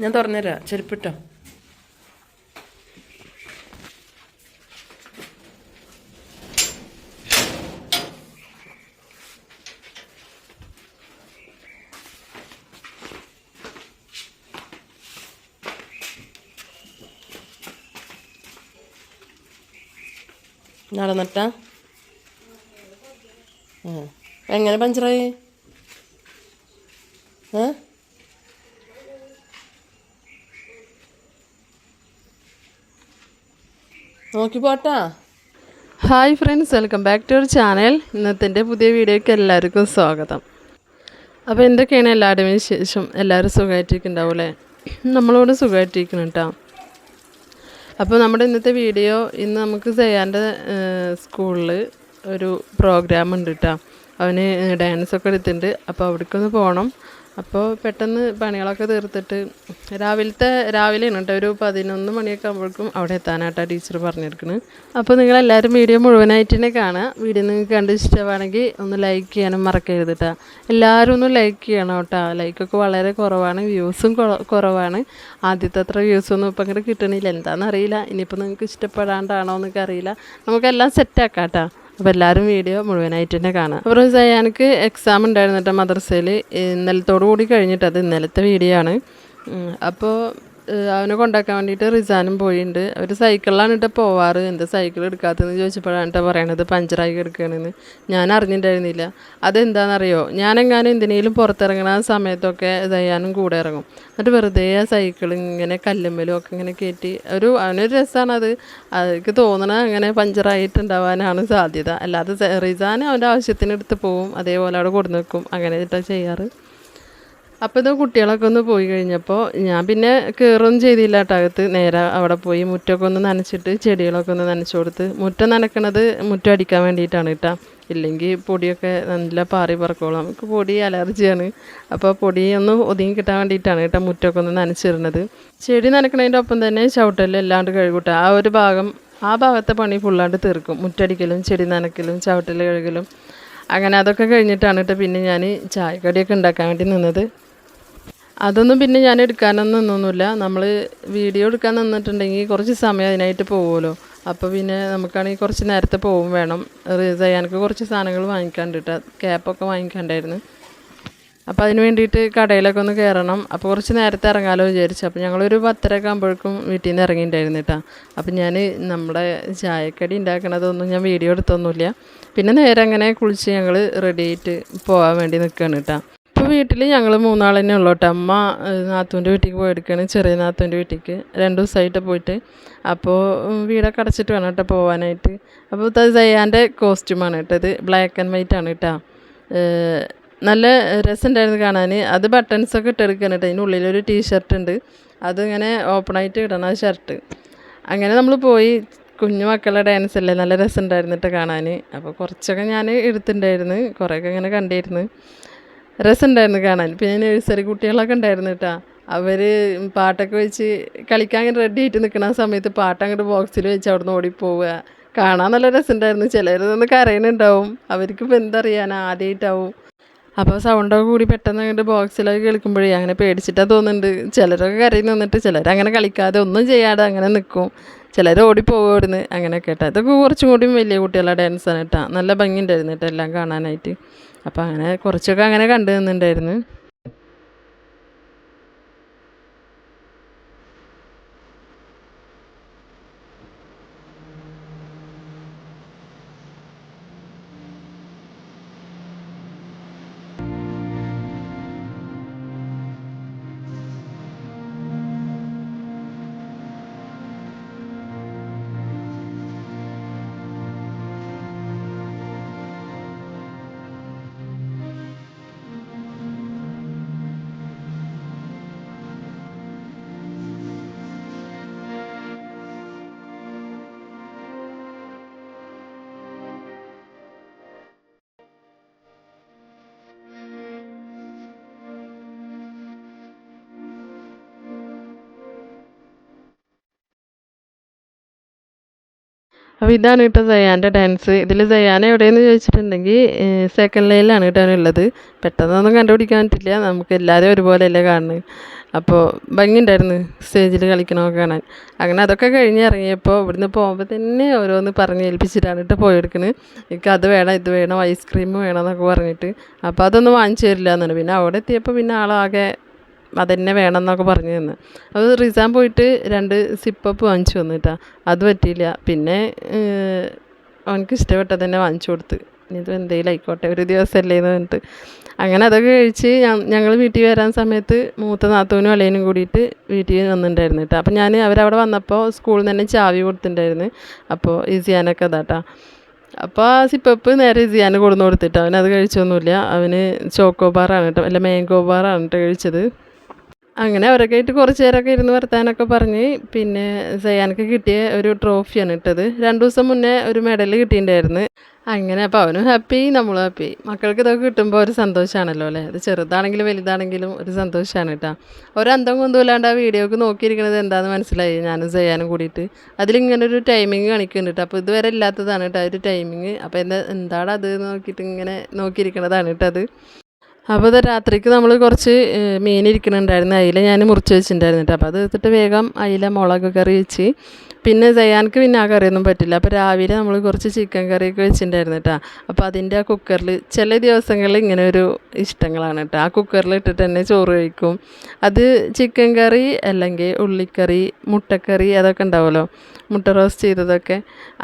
ഞാൻ തുറന്നുതരാം ചെരുപ്പിട്ടോ. നടന്നിട്ടാ എങ്ങനെ പഞ്ചറായി? നോക്കി പോട്ടാ. Hi friends, welcome back to our channel. ഇന്നത്തെ പുതിയ വീഡിയോയ്ക്ക് എല്ലാവർക്കും സ്വാഗതം. അപ്പോൾ എന്തൊക്കെയാണ് എല്ലാവരുടെയും വിശേഷം? എല്ലാവരും സുഖമായിട്ടിരിക്കുന്നുണ്ടാവും അല്ലേ? നമ്മളോട് സുഖമായിട്ടിരിക്കണം കേട്ടോ. അപ്പോൾ നമ്മുടെ ഇന്നത്തെ വീഡിയോ, ഇന്ന് നമുക്ക് ചെയ്യാൻ്റെ സ്കൂളിൽ ഒരു പ്രോഗ്രാം ഉണ്ട് കേട്ടോ. അവന് ഡാൻസൊക്കെ എടുത്തിട്ടുണ്ട്. അപ്പോൾ അവിടേക്കൊന്ന് പോകണം. അപ്പോൾ പെട്ടെന്ന് പണികളൊക്കെ തീർത്തിട്ട് രാവിലെയാണ് കേട്ടോ, ഒരു 11 മണിയൊക്കെ ആകുമ്പോഴേക്കും അവിടെ എത്താനായിട്ടാണ് ടീച്ചർ പറഞ്ഞിരിക്കുന്നത്. അപ്പോൾ നിങ്ങളെല്ലാവരും വീഡിയോ മുഴുവനായിട്ട് തന്നെ കാണുക. വീഡിയോ നിങ്ങൾക്ക് കണ്ട് ഇഷ്ടമാണെങ്കിൽ ഒന്ന് ലൈക്ക് ചെയ്യാനും മറക്കരുത് കേട്ടോ. എല്ലാവരും ഒന്ന് ലൈക്ക് ചെയ്യണം കേട്ടോ. ലൈക്കൊക്കെ വളരെ കുറവാണ്, വ്യൂസും കുറവാണ്. ആദ്യത്തെ അത്ര വ്യൂസൊന്നും ഇപ്പം അങ്ങോട്ട് കിട്ടണില്ല. എന്താണെന്നറിയില്ല. ഇനിയിപ്പോൾ നിങ്ങൾക്ക് ഇഷ്ടപ്പെടാണ്ടാണോ എന്നൊക്കെ അറിയില്ല. നമുക്കെല്ലാം സെറ്റാക്കാം കേട്ടോ. അപ്പോൾ എല്ലാവരും വീഡിയോ മുഴുവനായിട്ട് തന്നെ കാണാം. അപ്പോൾ എനിക്ക് എക്സാം ഉണ്ടായിരുന്നു കേട്ടോ മദ്രസയിൽ. ഇന്നലത്തോടു കൂടി കഴിഞ്ഞിട്ട്, അത് ഇന്നലത്തെ വീഡിയോ ആണ്. അപ്പോൾ അവനെ കൊണ്ടാക്കാൻ വേണ്ടിയിട്ട് റിസാനും പോയിട്ടുണ്ട്. അവർ സൈക്കിളിലാണ് കേട്ടോ പോവാറ്. എന്താ സൈക്കിൾ എടുക്കാത്തതെന്ന് ചോദിച്ചപ്പോഴാണ് കേട്ടോ പറയണത് പഞ്ചറായി എടുക്കുകയാണെന്ന്. ഞാൻ അറിഞ്ഞിട്ടുണ്ടായിരുന്നില്ല. അതെന്താണെന്നറിയോ, ഞാനെങ്ങാനും എന്തിനേലും പുറത്തിറങ്ങണ സമയത്തൊക്കെ ചെയ്യാനും കൂടെ ഇറങ്ങും. എന്നിട്ട് വെറുതെ ആ സൈക്കിൾ ഇങ്ങനെ കല്ലുമ്മലും ഒക്കെ ഇങ്ങനെ കയറ്റി അവനൊരു രസമാണത്. എനിക്ക് തോന്നണത് അങ്ങനെ പഞ്ചറായിട്ടുണ്ടാവാനാണ് സാധ്യത. അല്ലാതെ റിസാൻ അവൻ്റെ ആവശ്യത്തിന് എടുത്ത് പോവും, അതേപോലെ അവിടെ കൊടുന്ന് വെക്കും. അങ്ങനെ കേട്ടോ ചെയ്യാറ്. അപ്പോൾ ഇത് കുട്ടികളൊക്കെ ഒന്ന് പോയി കഴിഞ്ഞപ്പോൾ ഞാൻ പിന്നെ കയറൊന്നും ചെയ്തില്ല കേട്ടോ അകത്ത്. നേരെ അവിടെ പോയി മുറ്റമൊക്കെ ഒന്ന് നനച്ചിട്ട് ചെടികളൊക്കെ ഒന്ന് നനച്ചു കൊടുത്ത്. മുറ്റം നനക്കണത് മുറ്റം അടിക്കാൻ വേണ്ടിയിട്ടാണ് കേട്ടോ. ഇല്ലെങ്കിൽ പൊടിയൊക്കെ നല്ല പാറി പറക്കോളും. നമുക്ക് പൊടി അലർജിയാണ്. അപ്പോൾ പൊടി ഒന്ന് ഒതുങ്ങി കിട്ടാൻ വേണ്ടിയിട്ടാണ് കേട്ടോ മുറ്റമൊക്കെ ഒന്ന് നനച്ചിരുന്നത്. ചെടി നനക്കണതിൻ്റെ ഒപ്പം തന്നെ ചവിട്ടലും എല്ലാണ്ട് കഴുകൂട്ടോ. ആ ഭാഗത്തെ പണി ഫുള്ളാണ്ട് തീർക്കും. മുറ്റടിക്കലും ചെടി നനക്കലും ചവിട്ടൽ കഴുകലും അങ്ങനെ അതൊക്കെ കഴിഞ്ഞിട്ടാണ് കേട്ടോ പിന്നെ ഞാൻ ചായക്കടിയൊക്കെ ഉണ്ടാക്കാൻ വേണ്ടി നിന്നത്. അതൊന്നും പിന്നെ ഞാൻ എടുക്കാനൊന്നും നിന്നൊന്നുമില്ല. നമ്മൾ വീഡിയോ എടുക്കാൻ നിന്നിട്ടുണ്ടെങ്കിൽ കുറച്ച് സമയം അതിനായിട്ട് പോകുമല്ലോ. അപ്പോൾ പിന്നെ നമുക്കാണെങ്കിൽ കുറച്ച് നേരത്തെ പോകും വേണം. ചെയ്യാനൊക്കെ കുറച്ച് സാധനങ്ങൾ വാങ്ങിക്കാണ്ട് കേട്ടോ. ക്യാപ്പൊക്കെ വാങ്ങിക്കാണ്ടായിരുന്നു. അപ്പോൾ അതിന് വേണ്ടിയിട്ട് കടയിലൊക്കെ ഒന്ന് കയറണം. അപ്പോൾ കുറച്ച് നേരത്തെ ഇറങ്ങാമല്ലോ വിചാരിച്ചു. അപ്പോൾ ഞങ്ങളൊരു 10:30 ആകുമ്പോഴേക്കും വീട്ടിൽ നിന്ന് ഇറങ്ങിയിട്ടുണ്ടായിരുന്നു കേട്ടോ. അപ്പോൾ ഞാൻ നമ്മുടെ ചായക്കടി ഉണ്ടാക്കണതൊന്നും ഞാൻ വീഡിയോ എടുത്തൊന്നുമില്ല. പിന്നെ നേരെ അങ്ങനെ കുളിച്ച് ഞങ്ങൾ റെഡി ആയിട്ട് പോകാൻ വേണ്ടി നിൽക്കുകയാണ് കേട്ടോ. ഇപ്പോൾ വീട്ടിൽ ഞങ്ങൾ 3 ആൾ തന്നെ ഉള്ളൂ കേട്ടോ. അമ്മ നാത്തൂൻ്റെ വീട്ടിലേക്ക് പോയെടുക്കുകയാണ്, ചെറിയ നാത്തൂൻ്റെ വീട്ടിലേക്ക് 2 ദിവസമായിട്ട് പോയിട്ട്. അപ്പോൾ വീടൊക്കെ അടച്ചിട്ട് വേണം കേട്ടോ പോകാനായിട്ട്. അപ്പോൾ ഇത് സയ്യാൻ്റെ കോസ്റ്റ്യൂമാണ് കേട്ടോ. ഇത് ബ്ലാക്ക് ആൻഡ് വൈറ്റ് ആണ് കേട്ടോ. നല്ല രസമുണ്ടായിരുന്നു കാണാൻ. അത് ബട്ടൺസൊക്കെ ഇട്ടെടുക്കാൻ കേട്ടോ. അതിനുള്ളിലൊരു ടീഷർട്ട് ഉണ്ട്, അതിങ്ങനെ ഓപ്പണായിട്ട് ഇടണം ഷർട്ട്. അങ്ങനെ നമ്മൾ പോയി. കുഞ്ഞു മക്കളുടെ ഡാൻസ് അല്ലേ, നല്ല രസമുണ്ടായിരുന്നു കേട്ടോ കാണാൻ. അപ്പോൾ കുറച്ചൊക്കെ ഞാൻ എടുത്തിട്ടുണ്ടായിരുന്നു, കുറേയൊക്കെ ഇങ്ങനെ കണ്ടിരുന്നു. രസമുണ്ടായിരുന്നു കാണാൻ. പിന്നെ നഴ്സറി കുട്ടികളൊക്കെ ഉണ്ടായിരുന്നു കേട്ടോ. അവർ പാട്ടൊക്കെ വെച്ച് കളിക്കാൻ ഇങ്ങനെ റെഡി ആയിട്ട് നിൽക്കുന്ന സമയത്ത് പാട്ട് അങ്ങോട്ട് ബോക്സിൽ വെച്ച് അവിടെ നിന്ന് ഓടിപ്പോവുക. കാണാൻ നല്ല രസമുണ്ടായിരുന്നു. ചിലരൊന്ന് കരയുന്നുണ്ടാവും, അവർക്കിപ്പോൾ എന്തറിയാൻ ആദ്യമായിട്ടാവും. അപ്പോൾ സൗണ്ടൊക്കെ കൂടി പെട്ടെന്ന് അങ്ങോട്ട് ബോക്സിലൊക്കെ കേൾക്കുമ്പോഴേ അങ്ങനെ പേടിച്ചിട്ടാണ് തോന്നുന്നുണ്ട്. ചിലരൊക്കെ കരയിൽ നിന്നിട്ട് ചിലരങ്ങനെ കളിക്കാതെ ഒന്നും ചെയ്യാതെ അങ്ങനെ നിൽക്കും. ചിലർ ഓടിപ്പോകുമായിരുന്നു അങ്ങനെയൊക്കെ കേട്ടോ. ഇതൊക്കെ കുറച്ചും കൂടിയും വലിയ കുട്ടികളുടെ ഡാൻസാണ് കേട്ടോ. നല്ല ഭംഗിയുണ്ടായിരുന്നു കേട്ടോ എല്ലാം കാണാനായിട്ട്. അപ്പോൾ അങ്ങനെ കുറച്ചൊക്കെ അങ്ങനെ കണ്ടു നിന്നുണ്ടായിരുന്നു. അപ്പോൾ ഇതാണ് കേട്ടോ സയാൻ്റെ ഡാൻസ്. ഇതിൽ സയാന എവിടെയെന്ന് ചോദിച്ചിട്ടുണ്ടെങ്കിൽ സെക്കൻഡ് ലൈനിലാണ് കേട്ടോ ഉള്ളത്. പെട്ടെന്നൊന്നും കണ്ടുപിടിക്കാൻ പറ്റില്ല, നമുക്ക് എല്ലാവരും ഒരുപോലെയല്ലേ കാണുന്നത്. അപ്പോൾ ഭംഗിയുണ്ടായിരുന്നു സ്റ്റേജിൽ കളിക്കണമൊക്കെ കാണാൻ. അങ്ങനെ അതൊക്കെ കഴിഞ്ഞ് ഇറങ്ങിയപ്പോൾ ഇവിടുന്ന് പോകുമ്പോൾ തന്നെ ഓരോന്ന് പറഞ്ഞ് ഏൽപ്പിച്ചിട്ടാണ് കേട്ടോ പോയെടുക്കുന്നത്. എനിക്ക് അത് വേണം ഇത് വേണം ഐസ്ക്രീം വേണം എന്നൊക്കെ പറഞ്ഞിട്ട്. അപ്പോൾ അതൊന്നും വാങ്ങിച്ചു തരില്ല എന്നാണ്. പിന്നെ അവിടെ എത്തിയപ്പോൾ പിന്നെ ആളാകെ അതന്നെ വേണം എന്നൊക്കെ പറഞ്ഞു തന്നു. അത് റിസാൻ പോയിട്ട് 2 സിപ്പപ്പ് വാങ്ങിച്ചു വന്നു കേട്ടോ. അത് പറ്റിയില്ല. പിന്നെ അവനക്ക് ഇഷ്ടപ്പെട്ടത് തന്നെ വാങ്ങിച്ചു കൊടുത്ത്. ഇത് എന്തെങ്കിലും ആയിക്കോട്ടെ ഒരു ദിവസമല്ലേ എന്ന് പറഞ്ഞിട്ട് അങ്ങനെ അതൊക്കെ കഴിച്ച് ഞങ്ങൾ വീട്ടിൽ വരാൻ സമയത്ത് മൂത്ത നാത്തൂനും അളിയനും കൂടിയിട്ട് വീട്ടിൽ വന്നിട്ടുണ്ടായിരുന്നു കേട്ടോ. അപ്പോൾ ഞാൻ അവരവിടെ വന്നപ്പോൾ സ്കൂളിൽ നിന്ന് തന്നെ ചാവി കൊടുത്തിട്ടുണ്ടായിരുന്നു. അപ്പോൾ ഇസിയാനൊക്കെ അതാട്ടാ. അപ്പോൾ ആ സിപ്പപ്പ് നേരെ ഇസിയാന് കൊടുന്ന് കൊടുത്തിട്ട് അവനത് കഴിച്ചൊന്നുമില്ല. അവന് ചോക്കോ ബാറാണ് കേട്ടോ, അല്ല മാംഗോ ബാറാണ് കേട്ടോ കഴിച്ചത്. അങ്ങനെ അവരൊക്കെ ആയിട്ട് കുറച്ച് നേരമൊക്കെ ഇരുന്ന് വർത്താനൊക്കെ പറഞ്ഞ് പിന്നെ സയാനക്ക് കിട്ടിയ ഒരു ട്രോഫിയാണ് ഇട്ടത്. 2 ദിവസം മുന്നേ ഒരു മെഡൽ കിട്ടിയിട്ടുണ്ടായിരുന്നു. അങ്ങനെ അപ്പോൾ അവനും ഹാപ്പി നമ്മളും ഹാപ്പി. മക്കൾക്ക് ഇതൊക്കെ കിട്ടുമ്പോൾ ഒരു സന്തോഷമാണല്ലോ അല്ലേ. അത് ചെറുതാണെങ്കിലും വലുതാണെങ്കിലും ഒരു സന്തോഷമാണ് കേട്ടോ. ഒരന്തം കൊണ്ടുമില്ലാണ്ട് ആ വീഡിയോക്ക് നോക്കിയിരിക്കുന്നത് എന്താണെന്ന് മനസ്സിലായി ഞാനും സയാനും കൂടിയിട്ട്. അതിലിങ്ങനെ ഒരു ടൈമിങ് കാണിക്കുന്നുണ്ട് കേട്ടോ. അപ്പോൾ ഇതുവരെ ഇല്ലാത്തതാണ് കേട്ടോ ഒരു ടൈമിങ്. അപ്പോൾ എന്താണ് അത് നോക്കിയിട്ട് ഇങ്ങനെ നോക്കിയിരിക്കണതാണ് കേട്ടോ അത്. അപ്പോൾ ഇത് രാത്രിക്ക് നമ്മൾ കുറച്ച് മീൻ ഇരിക്കുന്നുണ്ടായിരുന്നു. അയില ഞാൻ മുറിച്ച് വെച്ചിട്ടുണ്ടായിരുന്നു കേട്ടോ. അപ്പോൾ അത് എടുത്തിട്ട് വേഗം അയില മുളക് കറി വെച്ച്. പിന്നെ സയാൻക്ക് പിന്നെ ആ കറിയൊന്നും പറ്റില്ല. അപ്പോൾ രാവിലെ നമ്മൾ കുറച്ച് ചിക്കൻ കറിയൊക്കെ വെച്ചിട്ടുണ്ടായിരുന്നു കേട്ടോ. അപ്പോൾ അതിൻ്റെ ആ കുക്കറിൽ ചില ദിവസങ്ങളിൽ ഇങ്ങനെ ഒരു ഇഷ്ടങ്ങളാണ് കേട്ടോ. ആ കുക്കറിൽ ഇട്ടിട്ട് തന്നെ ചോറ് കഴിക്കും. അത് ചിക്കൻ കറി അല്ലെങ്കിൽ ഉള്ളിക്കറി മുട്ടക്കറി അതൊക്കെ ഉണ്ടാവുമല്ലോ, മുട്ട റോസ്റ്റ് ചെയ്തതൊക്കെ.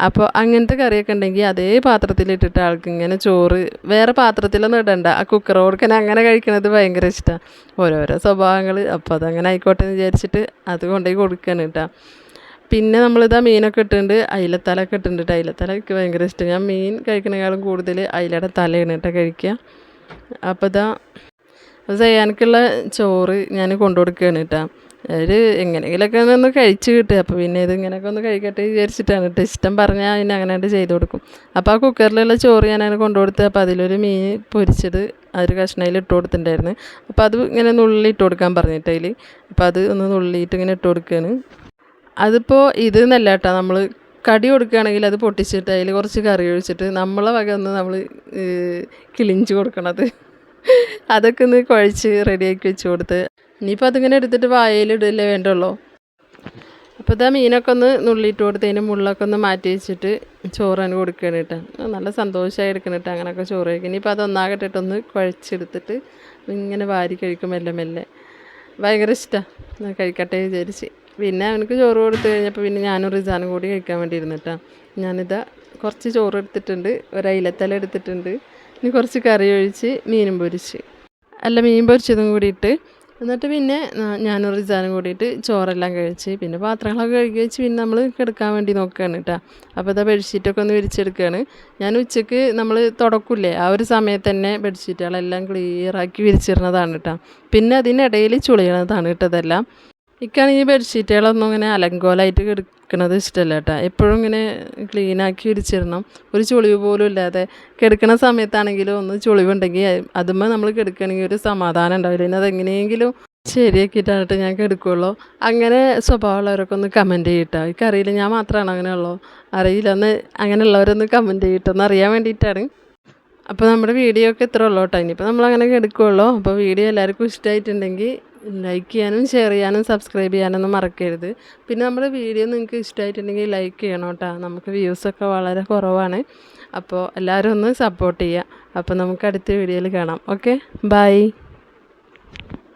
അപ്പോൾ അങ്ങനത്തെ കറിയൊക്കെ ഉണ്ടെങ്കിൽ അതേ പാത്രത്തിലിട്ടിട്ട് ആൾക്ക് ഇങ്ങനെ ചോറ് വേറെ പാത്രത്തിലൊന്നും ഇടണ്ട, ആ കുക്കറോടുക്കനെ അങ്ങനെ കഴിക്കണത് ഭയങ്കര ഇഷ്ടമാണ്. ഓരോരോ സ്വഭാവങ്ങൾ. അപ്പോൾ അതങ്ങനെ ആയിക്കോട്ടെ എന്ന് വിചാരിച്ചിട്ട് അത് കൊണ്ടുപോയി കൊടുക്കുകയാണ് കേട്ടോ. പിന്നെ നമ്മളിതാ മീനൊക്കെ ഇട്ടിട്ടുണ്ട്, അയിലത്തലൊക്കെ ഇട്ടിട്ടുണ്ട്. അയിലത്തല എനിക്ക് ഭയങ്കര ഇഷ്ടം. ഞാൻ മീൻ കഴിക്കണേക്കാളും കൂടുതൽ അയിലയുടെ തലയാണ് കേട്ടോ കഴിക്കുക. അപ്പോൾ ഇതാ സയാനക്കുള്ള ചോറ് ഞാൻ കൊണ്ടു കൊടുക്കുകയാണ് കേട്ടോ. ഒരു എങ്ങനെയെങ്കിലുമൊക്കെ ഒന്ന് കഴിച്ച് കിട്ടുക. അപ്പോൾ പിന്നെ ഇത് ഇങ്ങനെയൊക്കെ ഒന്ന് കഴിക്കട്ടെ വിചാരിച്ചിട്ടാണ് കേട്ടോ. ഇഷ്ടം പറഞ്ഞാൽ അതിന് അങ്ങനെ ചെയ്ത് കൊടുക്കും. അപ്പോൾ ആ കുക്കറിലുള്ള ചോറ് ഞാനങ്ങനെ കൊണ്ടു കൊടുത്ത്. അപ്പോൾ അതിലൊരു മീൻ പൊരിച്ചത് ഒരു കഷ്ണയിൽ ഇട്ട് കൊടുത്തിട്ടുണ്ടായിരുന്നു. അപ്പോൾ അത് ഇങ്ങനെ നുള്ളി ഇട്ട് കൊടുക്കാൻ പറഞ്ഞിട്ട് അതിൽ. അപ്പോൾ അത് ഒന്ന് നുള്ളിയിട്ട് ഇങ്ങനെ ഇട്ട് കൊടുക്കുകയാണ്. അതിപ്പോൾ ഇത് എന്നല്ല കേട്ടോ, നമ്മൾ കടി കൊടുക്കുകയാണെങ്കിൽ അത് പൊട്ടിച്ചിട്ട് അതിൽ കുറച്ച് കറി ഒഴിച്ചിട്ട് നമ്മളെ വക ഒന്ന് നമ്മൾ കിളിഞ്ച് കൊടുക്കണത് അതൊക്കെ ഒന്ന് കുഴച്ച് റെഡിയാക്കി വെച്ച് കൊടുത്ത് ഇനിയിപ്പോൾ അതിങ്ങനെ എടുത്തിട്ട് വായയിലിടല്ലേ വേണ്ടുള്ളൂ. അപ്പോൾ ഇതാ മീനൊക്കെ ഒന്ന് നുള്ളിയിട്ട് കൊടുത്തതിന് മുള്ളൊക്കെ ഒന്ന് മാറ്റി വെച്ചിട്ട് ചോറാണ് കൊടുക്കുകയാണ് കേട്ടോ. നല്ല സന്തോഷമായി എടുക്കണം കേട്ടോ അങ്ങനെയൊക്കെ ചോറ് കഴിക്കും. ഇനിയിപ്പോൾ അതൊന്നാകട്ടിട്ടൊന്ന് കുഴച്ചെടുത്തിട്ട് ഇങ്ങനെ വാരി കഴിക്കും മെല്ലെ മെല്ലെ. ഭയങ്കര ഇഷ്ടമാണ്, കഴിക്കട്ടെ വിചാരിച്ച്. പിന്നെ അവനക്ക് ചോറ് കൊടുത്ത് കഴിഞ്ഞപ്പോൾ പിന്നെ ഞാനും റിസാനും കൂടി കഴിക്കാൻ വേണ്ടി ഇരുന്നിട്ടാ. ഞാനിതാ കുറച്ച് ചോറ് എടുത്തിട്ടുണ്ട്, ഒരു അയിലത്തല എടുത്തിട്ടുണ്ട്. ഇനി കുറച്ച് കറി ഒഴിച്ച് മീനും പൊരിച്ച് മീൻ പൊരിച്ചതും കൂടിയിട്ട് എന്നിട്ട് പിന്നെ ഞാനും റിസാനും കൂടിയിട്ട് ചോറെല്ലാം കഴിച്ച് പിന്നെ പാത്രങ്ങളൊക്കെ കഴുകി വെച്ച് പിന്നെ നമ്മൾ കിടക്കാൻ വേണ്ടി നോക്കുകയാണ് കേട്ടോ. അപ്പോൾ ഇതാ ബെഡ്ഷീറ്റൊക്കെ ഒന്ന് വിരിച്ചെടുക്കുകയാണ്. ഞാൻ ഉച്ചയ്ക്ക് നമ്മൾ തുടക്കില്ലേ ആ ഒരു സമയത്ത് തന്നെ ബെഡ്ഷീറ്റുകളെല്ലാം ക്ലിയറാക്കി വിരിച്ചിരുന്നതാണ് കേട്ടോ. പിന്നെ അതിനിടയിൽ ചുളിയണതാണ് കേട്ടോ ഇതെല്ലാം. എനിക്കാണെങ്കിൽ ഈ ബെഡ്ഷീറ്റുകളൊന്നും ഇങ്ങനെ അലങ്കോലമായിട്ട് കിടക്കണത് ഇഷ്ടമല്ല കേട്ടോ. എപ്പോഴും ഇങ്ങനെ ക്ലീനാക്കി വിരിച്ചിടണം, ഒരു ചുളിവ് പോലും ഇല്ലാതെ. കിടക്കുന്ന സമയത്താണെങ്കിലും ഒന്ന് ചുളിവുണ്ടെങ്കിൽ അതുമ്പോൾ നമ്മൾ കിടക്കുകയാണെങ്കിൽ ഒരു സമാധാനം ഉണ്ടാവില്ല. പിന്നെ അതെങ്ങനെയെങ്കിലും ശരിയാക്കിയിട്ടാണ് ഞാൻ കിടക്കുകയുള്ളൂ. അങ്ങനെ സ്വഭാവമുള്ളവരൊക്കെ ഒന്ന് കമൻറ്റ് ചെയ്യട്ടോ. എനിക്കറിയില്ല, ഞാൻ മാത്രമാണ് അങ്ങനെയുള്ളൂ, അറിയില്ല. ഒന്ന് അങ്ങനെയുള്ളവരൊന്ന് കമൻറ്റ് ചെയ്യട്ടോ അറിയാൻ വേണ്ടിയിട്ടാണ്. അപ്പോൾ നമ്മുടെ വീഡിയോ ഒക്കെ ഇത്ര ഉള്ളൂ കേട്ടോ. ഇനിയിപ്പോൾ നമ്മളങ്ങനെ എടുക്കുകയുള്ളൂ. അപ്പോൾ വീഡിയോ എല്ലാവർക്കും ഇഷ്ടമായിട്ടുണ്ടെങ്കിൽ ലൈക്ക് ചെയ്യാനും ഷെയർ ചെയ്യാനും സബ്സ്ക്രൈബ് ചെയ്യാനൊന്നും മറക്കരുത്. പിന്നെ നമ്മുടെ വീഡിയോ നിങ്ങൾക്ക് ഇഷ്ടമായിട്ടുണ്ടെങ്കിൽ ലൈക്ക് ചെയ്യണം കേട്ടോ. നമുക്ക് വ്യൂസൊക്കെ വളരെ കുറവാണ്. അപ്പോൾ എല്ലാവരും ഒന്ന് സപ്പോർട്ട് ചെയ്യുക. അപ്പോൾ നമുക്ക് അടുത്ത വീഡിയോയിൽ കാണാം. Okay, by.